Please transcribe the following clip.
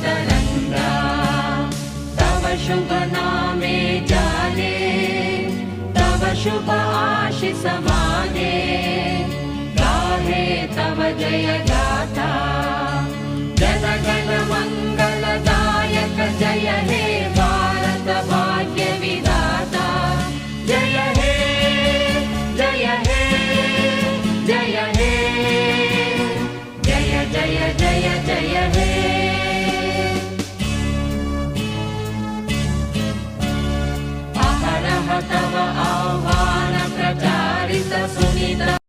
तरङ्गा तव शुभ नामे जाने तव शुभ आशीष माने गाहे तव जय गाथा जन गण मंगलदायक जय हे भारत भाग्य विधाता जय हे जय हे जय हे जय जय जय जय हे अहरह तव आह्वान प्रचारित सुनित